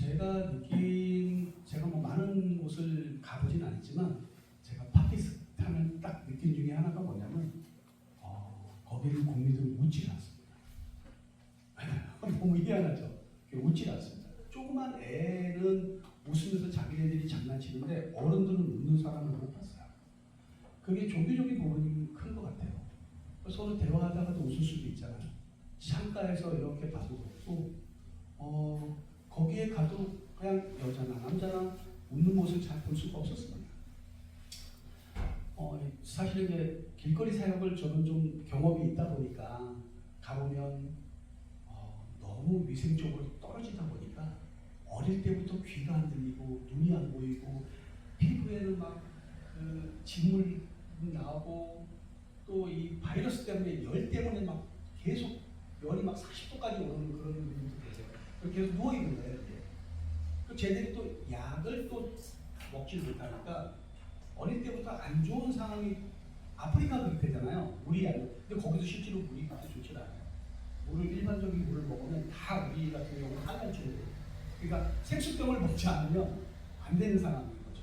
제가 뭐 많은 곳을 가보진 않았지만 제가 파키스탄을 딱 느낀 중에 하나가 뭐냐면 거기는 국민들은 웃질 않습니다. 너무 희한하죠. 웃질 않습니다. 조그만 애는 웃으면서 자기네들이 장난치는데 어른들은 웃는 사람을 못 봤어요. 그게 종교적인 부분이 큰 것 같아요. 서로 대화하다가도 웃을 수도 있잖아요. 창가에서 이렇게 봐도 그렇고 거기에 가도 그냥 여자나 남자나 웃는 모습을 잘 볼 수가 없었습니다. 사실 이제 길거리 사역을 저는 좀 경험이 있다 보니까 가보면 너무 위생적으로 떨어지다 보니까 어릴 때부터 귀가 안 들리고 눈이 안 보이고 피부에는 막 그 진물 나오고 또 이 바이러스 때문에 열 때문에 막 계속 열이 막 40도까지 오르는 그런 분들도 계세요. 계속 누워 있는 거예요. 그 제대로 또 약을 또 먹지 못하니까 어릴 때부터 안 좋은 상황이 아프리카 그렇대잖아요. 물이 안 근데 거기서 실제로 물이 그렇게 좋지 않아요. 일반적인 물을 먹으면 다 우리 같은 경우는 한간증이 돼요. 그러니까 생수병을 먹지 않으면 안 되는 상황인 거죠.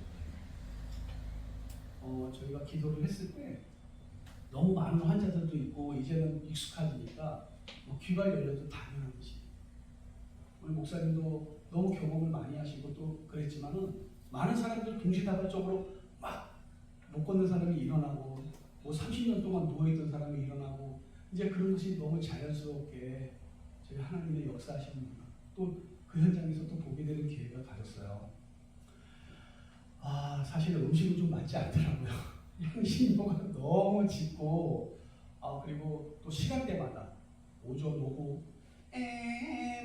저희가 기도를 했을 때 너무 많은 환자들도 있고 이제는 익숙하니까 귀가 열려도 당연한 것이. 우리 목사님도 너무 경험을 많이 하시고 또 그랬지만은 많은 사람들 동시다발적으로 막 못 걷는 사람이 일어나고 뭐 30년 동안 누워있던 사람이 일어나고 이제 그런 것이 너무 자연스럽게 저희 하나님의 역사하시는 또 그 현장에서 또 보게 되는 기회가 가졌어요. 사실은 음식은 좀 맞지 않더라고요. 향신료가 너무 짙고 그리고 또 시간대마다 오전 오후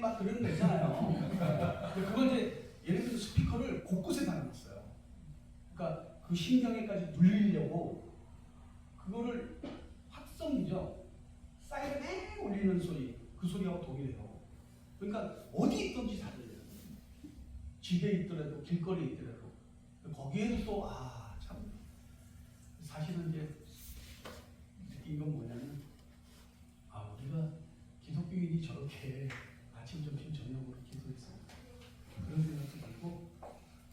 막 그러는 거 있잖아요. 그걸 이제 예를 들어 스피커를 곳곳에 달아놨어요. 그러니까 그 신경에까지 눌리려고 그거를 확성이죠. 사이렌 울리는 소리, 그 소리하고 동일해요. 그러니까 어디 있든지 다 들려요. 집에 있더라도 길거리에 있더라도 거기에도 또 참 사실은 이제 느낀 건 뭐냐면 우리가 기독교인이 저렇게 아침, 점심, 저녁으로 기도했어요. 그런 생각도 들고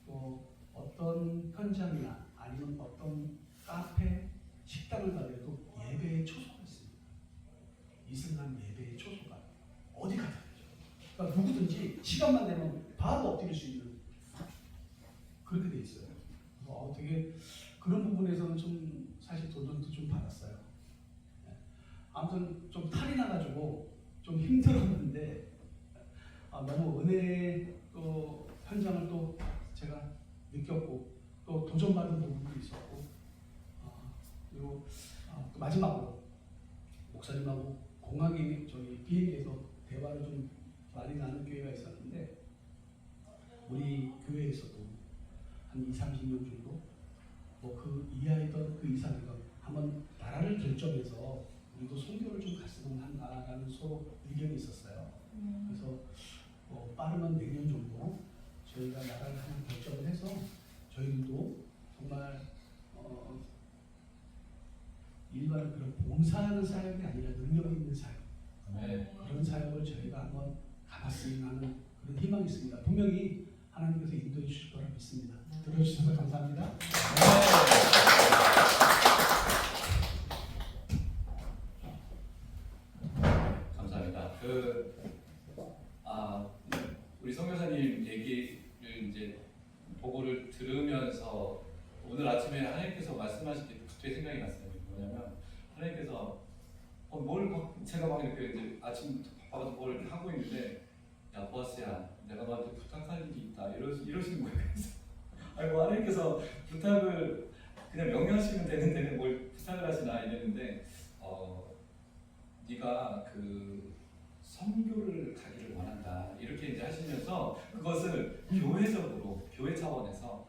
또 어떤 현장이나 아니면 어떤 카페, 식당을 가더라도 예배의 초소가 있습니다. 이슬람 예배의 초소가 어디 가든 그러니까 누구든지 시간만 되면 바로 엎드릴 수 있는 그렇게 돼 있어요. 되게 그런 부분에서는 좀 사실 도전도 좀 받았어요. 아무튼 좀 탈이 나가지고 좀 힘들었는데 너무 은혜의 또 현장을 또 제가 느꼈고 또 도전받은 부분도 있었고 그리고 또 마지막으로 목사님하고 공항에 저희 비행기에서 대화를 좀 많이 나눈 기회가 있었는데 우리 교회에서도 한 20-30년 정도 그 이하이던 그 이상이던 한번 나라를 결정해서 우리도 선교를 좀 갔으면 한다라는 서로 의견이 있었어요. 그래서 빠르면 내년 정도 저희가 나라를 한번 결정을 해서 저희도 정말 일반 그런 봉사하는 사역이 아니라 능력 있는 사역 그런 사역을 저희가 한번 가봤으면 하는 그런 희망이 있습니다. 분명히 하나님께서 인도해 주실 거라 믿습니다. 들어주셔서 감사합니다. 감사합니다. 우리 선교사님 얘기를 이제 보고를 들으면서 오늘 아침에 하나님께서 말씀하실 때 그때 생각이 났어요. 뭐냐면 하나님께서 제가 막 이렇게 이제 아침부터 바빠서 뭘 하고 있는데 야 보아스야 내가 너한테 부탁할 일이 있다 이러시는 거예요. 그래서 하나님께서 부탁을 그냥 명령하시면 되는데 뭘 부탁을 하시나 이랬는데 네가 그 선교를 가기를 원한다 이렇게 이제 하시면서 그것을 교회적으로 교회 차원에서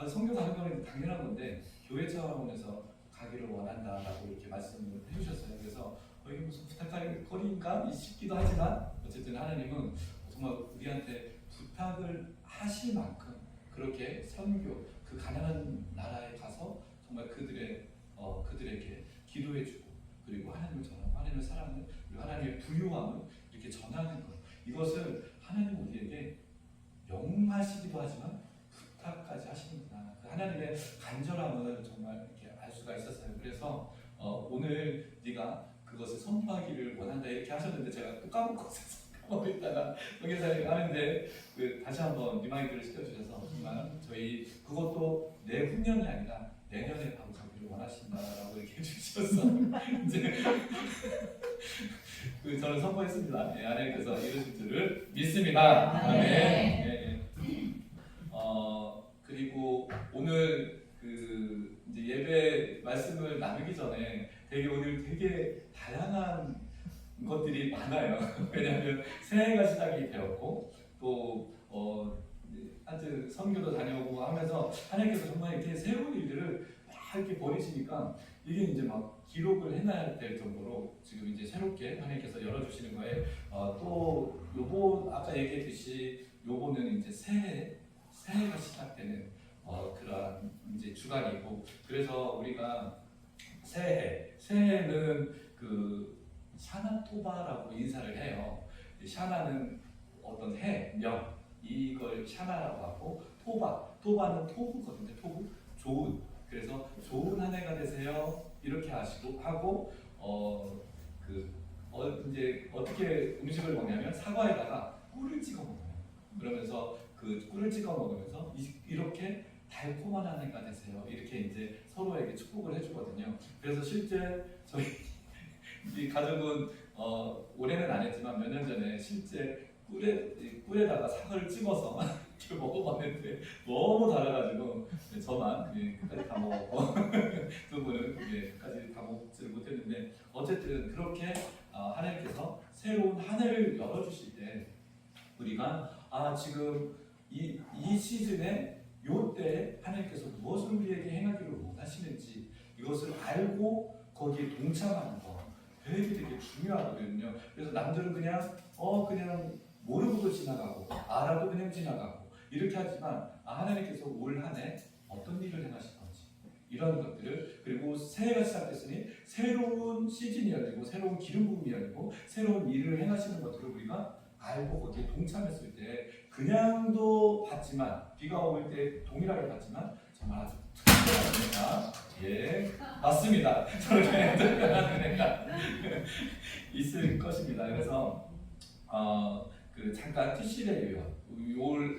선교 가는 거는 당연한 건데 교회 차원에서 가기를 원한다라고 이렇게 말씀을 해주셨어요. 그래서 이게 무슨 부탁할 거리인가 싶기도 하지만 어쨌든 하나님은 정말 우리한테 부탁을 하실 만큼 그렇게 선교 그 가난한 나라에 가서 정말 그들에게 기도해주고 그리고 하나님을 전하고 하나님을 사랑하는 그리고 하나님의 부유함을 이렇게 전하는 것 이것을 하나님 우리에게 명만 명하시기도 하지만 부탁까지 하시는구나. 그 하나님의 간절함을 정말 이렇게 알 수가 있었어요. 그래서 오늘 네가 그것을 선포하기를 원한다 이렇게 하셨는데 제가 또 까먹고 있다가 동영상을 하는데 다시 한번 리마인드를 시켜주셔서 정말 저희 그것도 내 후년이 아니라 내년에 바로 가기를 원하신다라고 이렇게 해주셔서 이제 저는 선포했습니다. 네, 하나님께서 이루실 줄을 믿습니다. 아멘. 네. 그리고 오늘 이제 예배 말씀을 나누기 전에 오늘 되게 다양한 것들이 많아요. 왜냐하면 새해가 시작이 되었고 또 하여튼 선교도 다녀오고 하면서 하나님께서 정말 이렇게 새로운 일들을 막 이렇게 벌이시니까 이게 이제 막 기록을 해놔야 될 정도로 지금 이제 새롭게 하나님께서 열어주시는 거에 또 요거 아까 얘기했듯이 요거는 이제 새해가 시작되는 그러한 이제 주간이고 그래서 우리가 새해는 샤나토바라고 인사를 해요. 샤나는 어떤 명 이걸 샤나라고 하고 토바는 토부거든요. 토부 좋은. 그래서 좋은 한 해가 되세요. 이렇게 하고 이제 어떻게 음식을 먹냐면 사과에다가 꿀을 찍어 먹어요. 그러면서 그 꿀을 찍어 먹으면서 이렇게 달콤한 한 해가 되세요. 이렇게 이제 서로에게 축복을 해주거든요. 그래서 실제 저희 이 가족은 올해는 안 했지만 몇 년 전에 실제 꿀에다가 사과를 찍어서 이렇게 먹어봤는데 너무 달아가지고 저만 끝까지 다 먹었고 두 분은 끝까지 다 먹지를 못했는데 어쨌든 그렇게 하나님께서 새로운 한 해를 열어주실 때 우리가 지금 이 시즌에 요때 하나님께서 무엇을 우리에게 행하기를 원하시는지 이것을 알고 거기에 동참하는 거 되게 중요하거든요. 그래서 남들은 그냥 모르고도 지나가고 알아도 그냥 지나가고 이렇게 하지만 하나님께서 올 한 해 어떤 일을 행하실 건지 이런 것들을 그리고 새해가 시작됐으니 새로운 시즌이 열리고 새로운 기름 부음이 열리고 새로운 일을 행하시는 것들을 우리가 알고 거기에 동참했을 때 그냥도 받지만 비가 올 때 동일하게 받지만 정말 아주 특별한 은혜가 맞습니다. 저렇게 특별한 은혜가 있을 것입니다. 그래서 잠깐 티시레이요.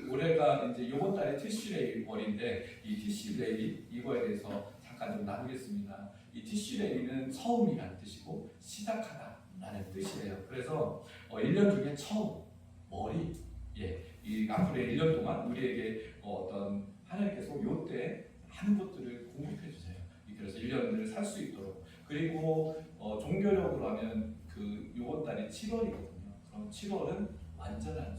올해가 이제 이번 달에 티시레이 월인데 이 티시레이 이거에 대해서 잠깐 좀 나누겠습니다. 이 티시레이는 처음이라는 뜻이고 시작하다라는 뜻이에요. 그래서 1년 중에 처음 머리 이 앞으로의 1년 동안 우리에게 어떤 하나님께서 요때 하는 것들을 공급해 주세요. 그래서 1년을 살 수 있도록 그리고 종교력으로 하면 요번 달이 7월이거든요. 그럼 7월은 완전한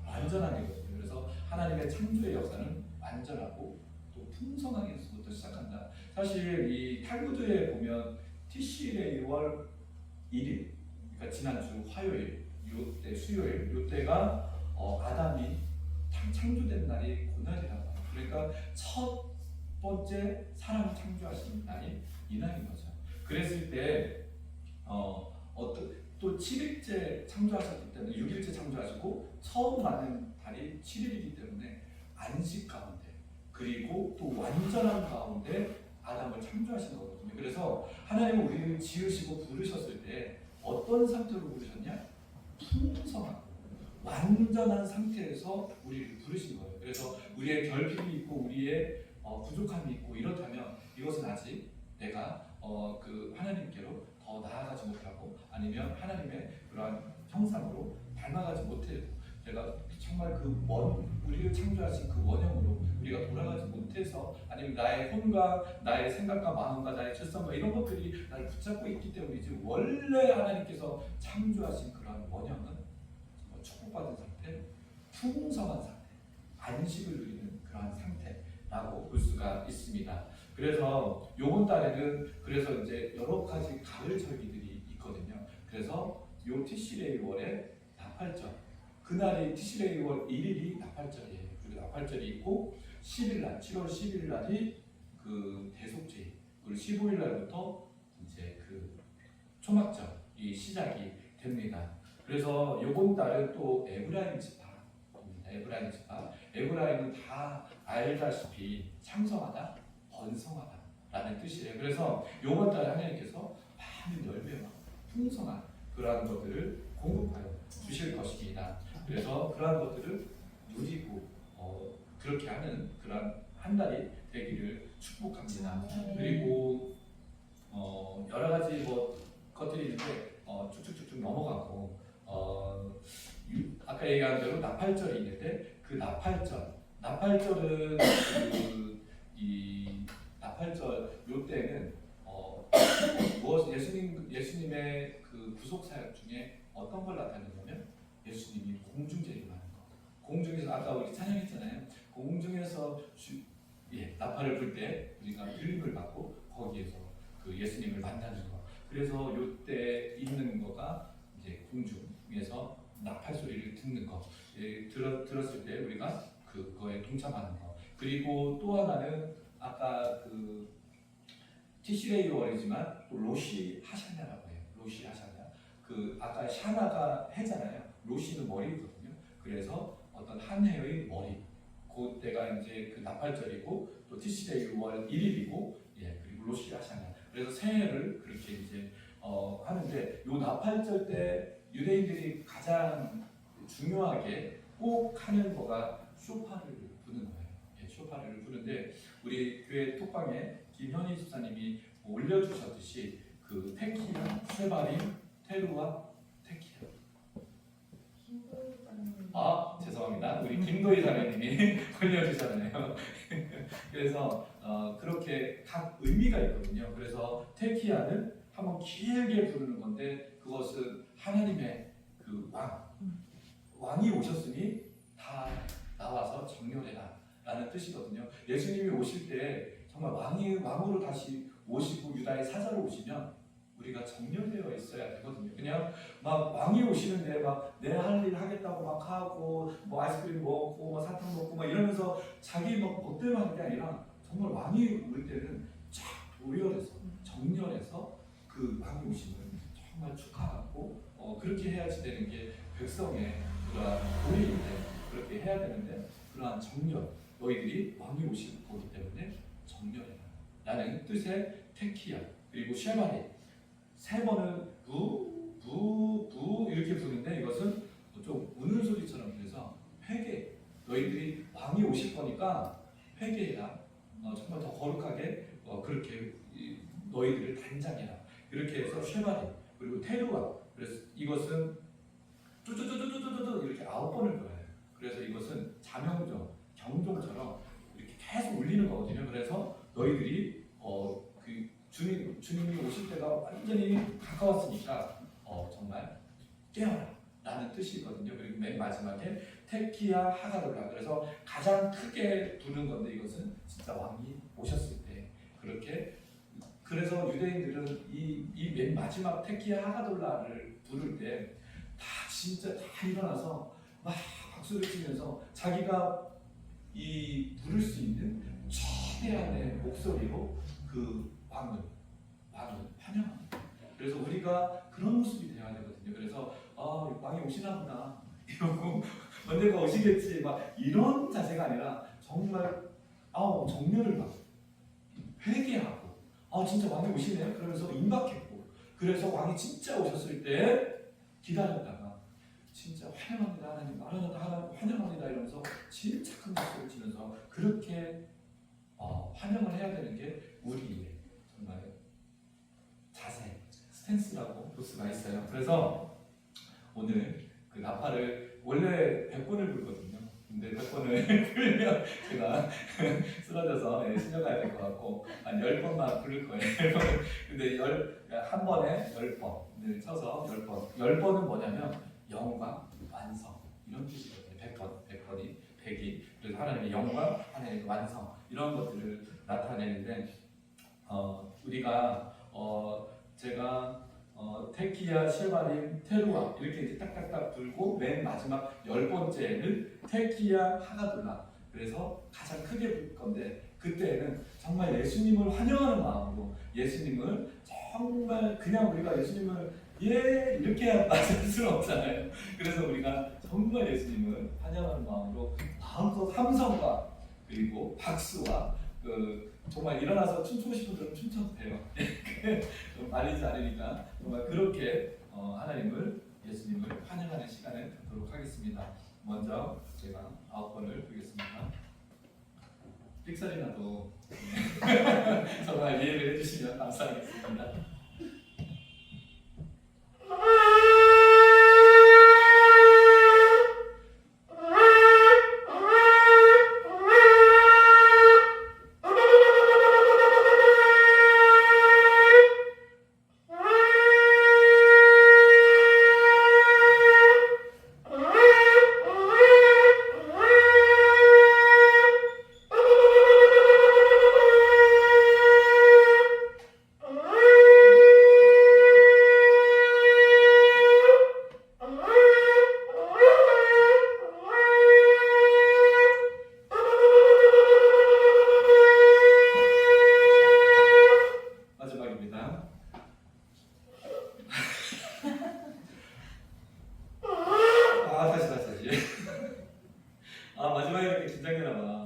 완전한 이거든요. 그래서 하나님의 창조의 역사는 완전하고 또 풍성하게서부터 시작한다. 사실 이 탈무드에 보면 티시레이월 1일, 그러니까 지난주 화요일, 요때 수요일, 요때가 아담이 창조된 날이 그날이라고 해요. 그러니까 첫 번째 사람을 창조하신 날이 이날인 거죠. 그랬을 때 또 7일째 창조하셨기 때문에 6일째 창조하시고 처음 맞는 달이 7일이기 때문에 안식 가운데 그리고 또 완전한 가운데 아담을 창조하신 거거든요. 그래서 하나님은 우리를 지으시고 부르셨을 때 어떤 상태로 부르셨냐? 풍성한 완전한 상태에서 우리를 부르신 거예요. 그래서 우리의 결핍이 있고 우리의 부족함이 있고 이렇다면 이것은 아직 내가 하나님께로 더 나아가지 못하고 아니면 하나님의 그러한 형상으로 닮아가지 못해도 내가 정말 우리를 창조하신 그 원형으로 우리가 돌아가지 못해서 아니면 나의 혼과 나의 생각과 마음과 나의 질성과 이런 것들이 나를 붙잡고 있기 때문이지 원래 하나님께서 창조하신 그러한 원형은 정말 축복받은 상태, 풍성한 상태, 안식을 누리는 그러한 상태라고 볼 수가 있습니다. 그래서 요번 달에는 그래서 이제 여러 가지 가을 절기들이 있거든요. 그래서 요 티시레이월에 나팔절 그날이 티시레이월 1일이 나팔절이에요. 그리고 나팔절이 있고 10일날 7월 11일날이 대속죄 그리고 15일날부터 이제 초막절이 시작이 됩니다. 그래서 요번 달은 또 에브라임 지파입니다. 에브라임이지만 에브라임은 다 알다시피 창성하다, 번성하다라는 뜻이에요. 그래서 이번 달에 하나님께서 많은 열매와 풍성한 그러한 것들을 공급하여 주실 것입니다. 그래서 그러한 것들을 누리고 그렇게 하는 그러한 한 달이 되기를 축복합니다. 그리고 여러 가지 것들이 있는데 쭉쭉쭉쭉 넘어가고 아까 얘기한 대로 나팔절이 있는데 그 나팔절은 이 나팔절 요 때는 예수님의 그 구속 사역 중에 어떤 걸 나타내냐면 예수님이 공중제림하는 거. 공중에서 아까 우리 찬양했잖아요. 공중에서 나팔을 불 때 우리가 들림을 받고 거기에서 그 예수님을 만나는 거. 그래서 요때 있는 거가 이제 공중에서 나팔 소리를 듣는 거. 들었을 때 우리가 그거에 동참하는 거. 그리고 또 하나는 아까 그 티시레이 월이지만 또 로시 하샤냐라고 해요. 로시 하샤냐. 그 아까 샤나가 해잖아요. 로시는 머리거든요. 그래서 어떤 한 해의 머리. 그때가 이제 그 나팔절이고 또 티시레이 월 1일이고 그리고 로시 하샤냐. 그래서 새해를 그렇게 이제 하는데 요 나팔절 때 유대인들이 가장 중요하게 꼭 하는 거가 쇼파를 부는 거예요. 쇼파를 부는데 우리 교회 톡방에 김현희 집사님이 올려주셨듯이 그 테키야, 쇠바림, 테루와 테키야. 죄송합니다. 우리 김도희 자매님이 올려주셨네요. 그래서 그렇게 각 의미가 있거든요. 그래서 테키야는 한번 길게 부르는 건데 그것은 하나님의 그 왕이 오셨으니 다 나와서 정렬해라 라는 뜻이거든요. 예수님이 오실 때 정말 왕으로 다시 오시고 유다의 사자로 오시면 우리가 정렬되어 있어야 되거든요. 그냥 막 왕이 오시는데 막 내 할 일 하겠다고 막 하고 뭐 아이스크림 먹고 뭐 사탕 먹고 막 이러면서 자기 막 멋대로 하는 게 아니라 정말 왕이 올 때는 쫙 도열해서 정렬해서 그 왕이 오심을 정말 축하하고 그렇게 해야지 되는 게 백성의 그러한 도리인데 그렇게 해야 되는데 그러한 정렬 너희들이 왕이 오실 거기 때문에 정렬해라 라는 뜻의 테키야 그리고 쉐바리 세 번은 부 이렇게 부르는데 이것은 좀 우는 소리처럼 들려서 회개 너희들이 왕이 오실 거니까 회개해라 정말 더 거룩하게 그렇게 너희들을 단장해라 이렇게 해서 쉐바리 그리고 테루아 그래서 이것은 뚜뚜뚜뚜뚜뚜 이렇게 9번을 불어요. 그래서 이것은 자명종 경종처럼 이렇게 계속 울리는 거거든요. 그래서 너희들이 그 주님이 오실 때가 완전히 가까웠으니까 정말 깨어라 라는 뜻이거든요. 그리고 맨 마지막에 테키야 하가돌라 그래서 가장 크게 부르는 건데 이것은 진짜 왕이 오셨을 때 그렇게 그래서 유대인들은 이 맨 마지막 테키야 하가돌라를 부를 때 다 진짜 다 일어나서 막 박수를 치면서 자기가 이 부를 수 있는 최대한의 목소리로 그 왕을 환영합니다. 그래서 우리가 그런 모습이 되어야 되거든요. 그래서 왕이 오시나 보다 이러고 언젠가 오시겠지 막 이런 자세가 아니라 정말 정렬을 하고 회개하고 진짜 왕이 오시네요. 그러면서 임박했고 그래서 왕이 진짜 오셨을 때 기다렸다가 진짜 환영합니다 하나님 마라나다 환영합니다 이러면서 진짜 큰 박수를 치면서 그렇게 환영을 해야 되는 게 우리의 정말 자세 스탠스라고 볼 수가 있어요. 그래서 오늘 그 나팔을 원래 100번을 불거든요. 근데 100번을 불면 제가 쓰러져서 실려가야 될 것 같고 한 10번만 부를 거예요. 10번을. 근데 한 번에 10번을 쳐서 10번. 10번은 뭐냐면 영광, 완성 이런 뜻이거든요. 100번이 100이 그래서 하나님의 영광, 하나님의 완성 이런 것들을 나타내는데 우리가 제가 테키야, 쉐바림, 테루아 이렇게 이제 딱딱딱 불고 맨 마지막 10번째는 테키야, 하가돌라 그래서 가장 크게 불 건데 그때는 정말 예수님을 환영하는 마음으로 예수님을 정말 그냥 우리가 예수님을 예 이렇게 맞을 수는 없잖아요. 그래서 우리가 정말 예수님을 환영하는 마음으로 마음껏 함성과 그리고 박수와 정말 일어나서 춤추고 싶은 분들은 춤춰도 돼요. 좀 말리지 않으니까 정말 그렇게 하나님을 예수님을 환영하는 시간을 갖도록 하겠습니다. 먼저 제가 9번을 부르겠습니다. 삑사리 나도 정말 이해를 해주시면 감사하겠습니다. 마지막입니다. 다시. 마지막에 이렇게 긴장되나 봐.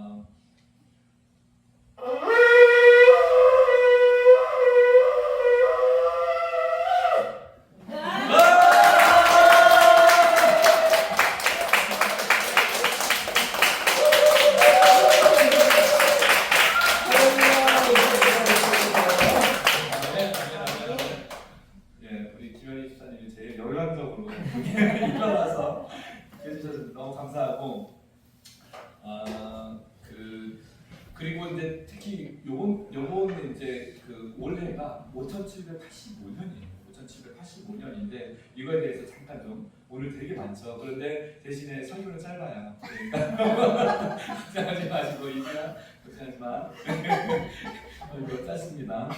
우리 김현희 집사님이 제일 열광적으로 일어나서 해주셔서 너무 감사하고, 그리고 이제 특히 요번 이제 그 올해가 5785년이에요. 5785년인데 이거에 대해서 잠깐 좀 오늘 되게 많죠. 그런데 대신에 설교는 짧아요. 그러니까 걱정하지 마시고 이제야 걱정하지 마. 이거 짧습니다.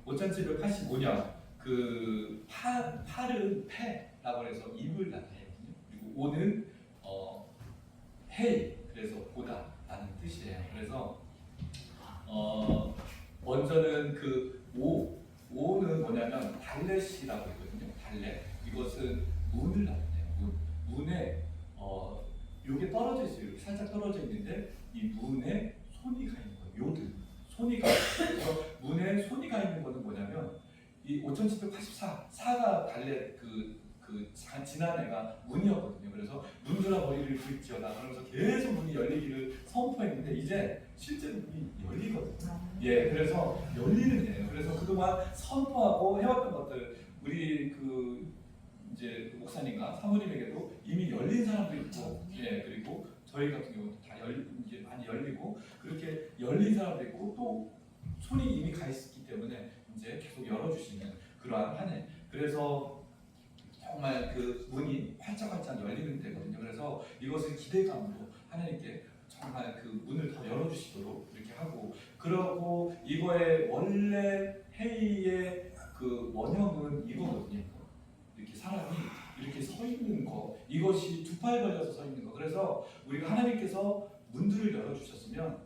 5785년 그 팔은 패라고 해서 입을 나타내거든요. 그리고 오는 헤이 그래서 보다라는 뜻이에요. 그래서 먼저는 그 오는 뭐냐면 달렛이라고 있거든요. 달렛 이것은 문을 나타내요. 문에 요게 떨어져 있어요. 이렇게 살짝 떨어져 있는데 이 문에 손이 가 있는 거예요. 요든 손이 가 있어요. 그래서 문에 손이 가 있는 거는 뭐냐면 이 5784가 달렛 지난 해가 문이었거든요. 그래서 문들아 머리를 긁지어다 그러면서 계속 문이 열리기를 선포했는데 이제 실제로 문이 열리거든요. 예, 그래서 열리는 해예요. 그래서 그동안 선포하고 해왔던 것들 우리 이제 목사님과 사모님에게도 이미 열린 사람도 있고, 예, 그리고 저희 같은 경우도 다 이제 많이 열리고 그렇게 열린 사람도 있고 또 손이 이미 가 있기 때문에 이제 계속 열어주시는 그러한 한 해. 그래서 정말 그 문이 활짝활짝 열리는 때거든요. 그래서 이것을 기대감으로 하나님께 정말 그 문을 더 열어주시도록 이렇게 하고, 그러고 이거의 원래 회의의 그 원형은 이거거든요. 이렇게 사람이 이렇게 서 있는 거, 이것이 두 팔 벌려서 서 있는 거. 그래서 우리가 하나님께서 문들을 열어주셨으면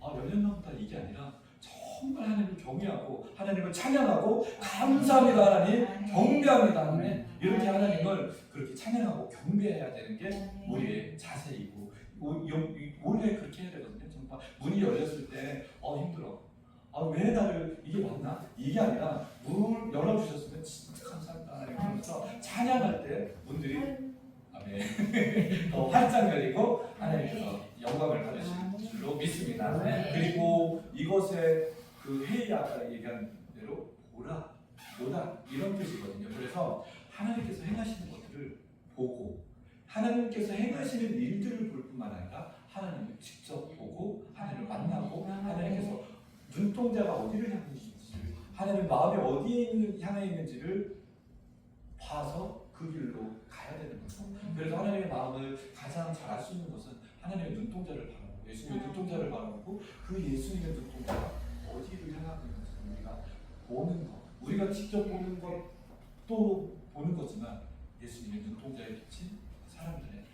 열렸나보다 이게 아니라 정말 하나님을 경외하고 하나님을 찬양하고 감사합니다 하나님, 경배합니다 하나님, 이렇게 하나님을 그렇게 찬양하고 경배해야 되는 게 우리의 자세이고 원래 그렇게 해야 되거든요. 정말 문이 열렸을 때 힘들어. 왜 나를 이게 맞나? 이게 아니라 문을 열어주셨으면 진짜 감사합니다 하나님 그러면서 찬양할 때 문들이 아멘 더 활짝 열리고 하나님께서 영광을 받으실 줄로 믿습니다. 그리고 이것의 그 회의 아까 얘기한 대로 보다 이런 뜻이거든요. 그래서 하나님께서 행하시는 것들을 보고 하나님께서 행하시는 일들을 볼 뿐만 아니라 하나님을 직접 보고 하나님을 만나고 하나님께서 눈동자가 어디를 향해 있는지를 하나님 마음이 어디에 향해 있는지를 봐서 그 길로 가야 되는 거죠. 그래서 하나님의 마음을 가장 잘 알 수 있는 것은 하나님의 눈동자를 바라보고 예수님의 눈동자를 바라보고 그 예수님의 눈동자가 어디를 향하고 있는지 우리가 보는 것, 우리가 직접 보는 것도 보는 거지만 예수님의 눈동자에 비친 사람들의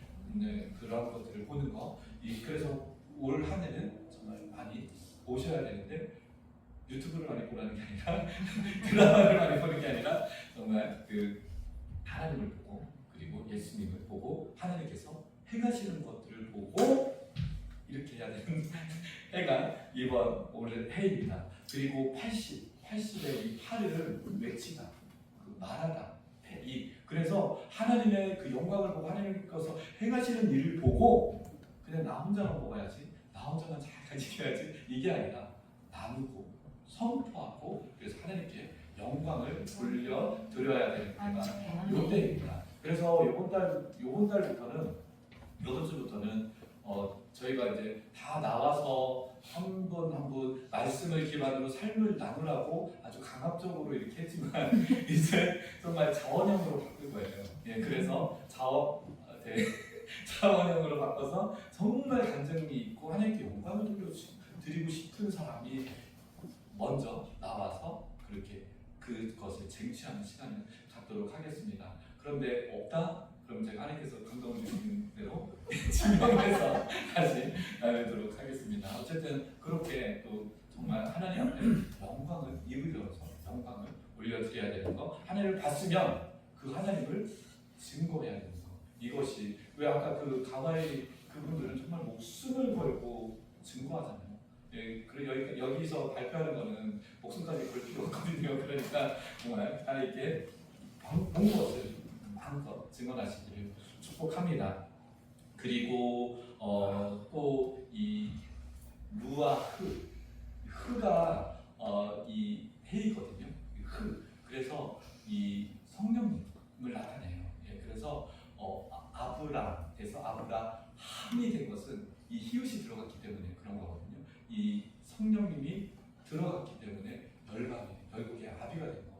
그런 것들을 보는 것. 그래서 올 한 해는 정말 많이 보셔야 되는데 유튜브를 많이 보라는 게 아니라 드라마를 많이 보는 게 아니라 정말 그 하나님을 보고 그리고 예수님을 보고 하나님께서 행하시는 것들을 보고 이렇게 해야 되는 해가 이번 올해 해입니다. 그리고 80의 이 8을 외치다, 그 말하다, 그래서 하나님의 그 영광을 보고 하나님께서 행하시는 일을 보고 그냥 나 혼자만 먹어야지, 나 혼자만 잘 가지켜야지 이게 아니라 나누고 선포하고 그래서 하나님께 영광을 돌려 드려야 되는 때가 요때입니다. 그래서 요번 달부터는 요번 주부터는 저희가 이제 다 나와서 한 분 한 분 말씀을 기반으로 삶을 나누라고 아주 강압적으로 이렇게 했지만 이제 정말 자원형으로 바꿀 거예요. 예, 그래서 자원형으로 바꿔서 정말 간증이 있고 하나님께 영광을 드리고 싶은 사람이 먼저 나와서 그렇게 그것을 쟁취하는 시간을 갖도록 하겠습니다. 그런데 없다? 그럼 제가 하나님께서 감동을 주시는 대로 진정해서 다시 나누도록 하겠습니다. 어쨌든 그렇게 또 정말 하나님 앞에 영광을 입을 열어서 영광을 올려드려야 되는 거, 하나님을 봤으면 그 하나님을 증거해야 되는 거, 이것이 왜 아까 그 가와이 그분들은 정말 목숨을 걸고 증거하잖아요. 예, 그리고 여기서 발표하는 거는 목숨까지 걸 필요 없거든요. 그러니까 정말 하나님께 본 것을 마음껏 증언하시기를 축복합니다. 그리고 또 이 루아 흐가 이 해이거든요. 그래서 이 성령님을 나타내요. 예, 그래서 아브라에서 아브라함이 된 것은 이 히읗이 들어갔기 때문에 그런 거거든요. 이 성령님이 들어갔기 때문에 열국의 아비가 된 거.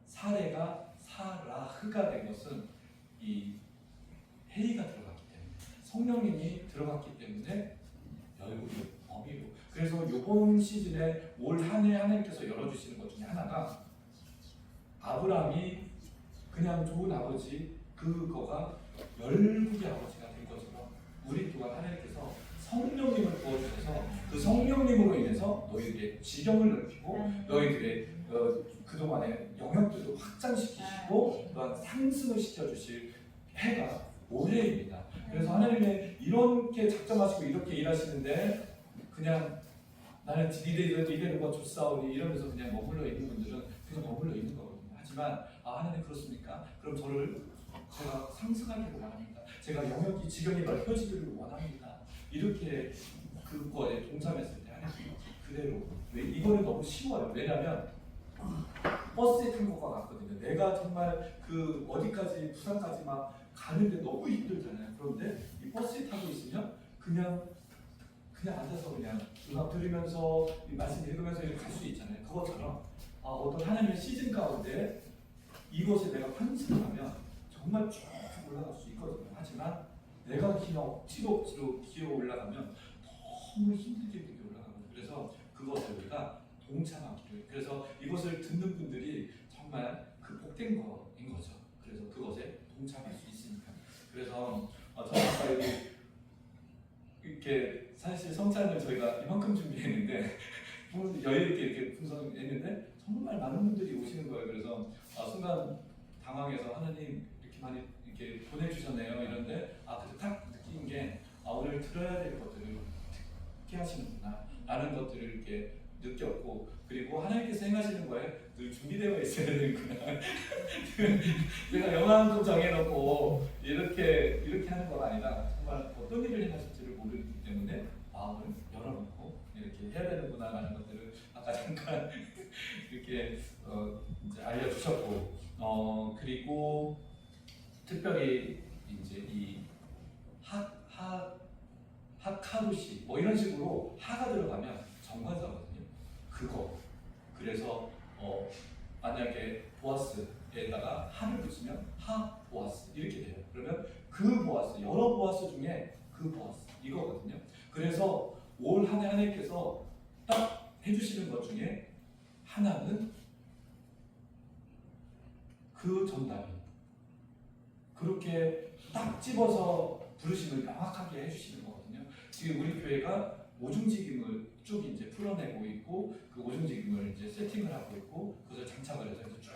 사레가 사라흐가 된 것은 이 헤이가 들어갔기 때문에, 성령님이 들어갔기 때문에 열국의 어미로. 그래서 이번 시즌에 올 한 해 하나님께서 열어주시는 것 중에 하나가 아브라함이 그냥 좋은 아버지 그거가 열국의 아버지가 된 것처럼 우리 또한 하나님께서 성령님을 부어주셔서 그 성령님으로 인해서 너희들의 지경을 넓히고 너희들의 그동안의 영역들을 확장시키시고 또한 상승을 시켜주실 해가 올해입니다. 그래서 하나님의 이렇게 작정하시고 이렇게 일하시는데 그냥 나는 니네는 뭐 좋사오니 이러면서 그냥 머물러 있는 분들은 그냥 머물러 있는 거거든요. 하지만 하나님 그렇습니까? 그럼 제가 상승하기를 원합니다. 제가 영역이 지경이 넓혀지기를 원합니다. 이렇게 그거에 동참했을 때 하나님 그대로 이거는 너무 쉬워요. 왜냐하면 버스에 탄 것과 같거든요. 내가 정말 그 어디까지 부산까지 막 가는데 너무 힘들잖아요. 그런데 이 버스에 타고 있으면 그냥 앉아서 그냥 음악 들으면서 이 말씀 읽으면서 이렇게 갈 수 있잖아요. 그것처럼 어떤 하나님의 시즌 가운데 이것에 내가 환승하면 정말 쭉 올라갈 수 있거든요. 하지만 내가 그냥 억지로 기어 올라가면 너무 힘들게 올라가거든요. 그래서 그것을 우리가 동참하기를, 그래서 이것을 듣는 분들이 정말 그 복된 거인 거죠. 그래서 그것에 동참할 수 있으니까. 그래서 저는 아까 이렇게 사실 성찬을 저희가 이만큼 준비했는데 여유 있게 이렇게 분석했는데 정말 많은 분들이 오시는 거예요. 그래서 순간 당황해서 하나님 이렇게 많이 이렇게 보내주셨네요. 이런데 그때 딱 느낀 게 오늘 들어야 될 것들을 듣게 하시는구나 라는 것들을 이렇게 느꼈고, 그리고 하나님께서 행하시는 거에 늘 준비되어 있어야 되는구나. 제가 영화만 좀 정해놓고 이렇게 하는 건 아니라 정말 어떤 일을 행하실지를 모르기 때문에 마음을 열어놓고 이렇게 해야 되는구나 라는 것들을 아까 잠깐 이렇게 이제 알려주셨고, 그리고 특별히 이제 이 하카루시 뭐 이런 식으로 하가 들어가면 정관사거든요. 그거. 그래서 만약에 보아스에다가 하를 붙이면 하 보아스 이렇게 돼요. 그러면 그 보아스, 여러 보아스 중에 그 보아스 이거거든요. 그래서 올 한 해 하나님께서 딱 해주시는 것 중에 하나는 그 전담이 그렇게 딱 집어서 부르심을 명확하게 해주시는 거거든요. 지금 우리 교회가 오중직임을 쭉 이제 풀어내고 있고 그 오중직임을 이제 세팅을 하고 있고 그것을 장착을 해서 이제 쭉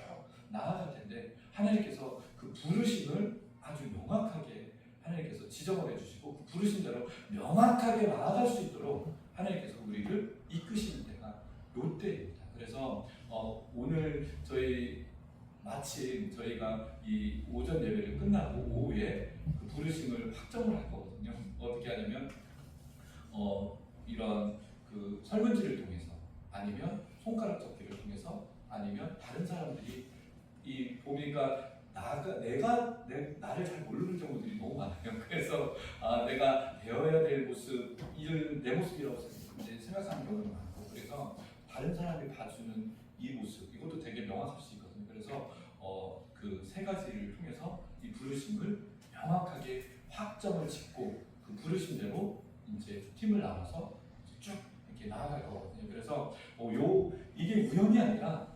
나아갈 텐데 하나님께서 그 부르심을 아주 명확하게 하나님께서 지정을 해주시고 그 부르신 대로 명확하게 나아갈 수 있도록 하나님께서 우리를 이끄시는 때가 요때입니다. 그래서 오늘 저희 마침 저희가 이 오전 예배를 끝나고 오후에 그 부르심을 확정을 할 거거든요. 어떻게 하냐면 이런 그 설문지를 통해서 아니면 손가락 접기를 통해서 아니면 다른 사람들이 이 보니까 나를 잘 모르는 경우들이 너무 많아요. 그래서 내가 배워야 될 모습, 이를 내 모습이라고 생각하는 경우도 많고, 그래서 다른 사람이 봐주는 이 모습, 이것도 되게 명확할 수 있거든요. 그래서 그 세 가지를 통해서 이 부르심을 명확하게 확정을 짓고 그 부르심대로 이제 팀을 나눠서 쭉 이렇게 나아갈 거거든요. 그래서 이게 우연이 아니라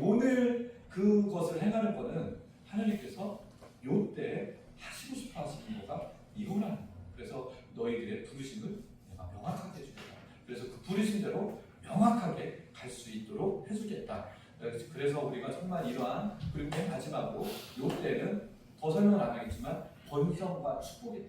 오늘 그것을 행하는 거는 하나님께서 요때 하시고 싶어 하시는 거가 이거라는 거예요. 그래서 너희들의 부르심을 내가 명확하게 해주겠다. 그래서 그 부르심대로 명확하게 갈 수 있도록 해주겠다. 그래서 우리가 정말 이러한, 그리고 맨 마지막으로 요때는 더 설명을 안 하겠지만 번성과 축복의 때,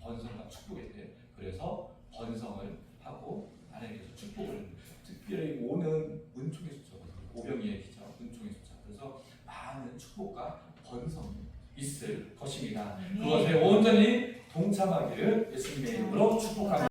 번성과 축복의 때. 그래서 번성을 하고 하나님께서 축복을, 특별히 오는 은총의 숫자거든요. 오병이의 기죠. 은총의 숫자. 그래서 많은 축복과 번성이 있을 것입니다. 그것에 온전히 동참하기를 예수님의 이름으로 축복합니다.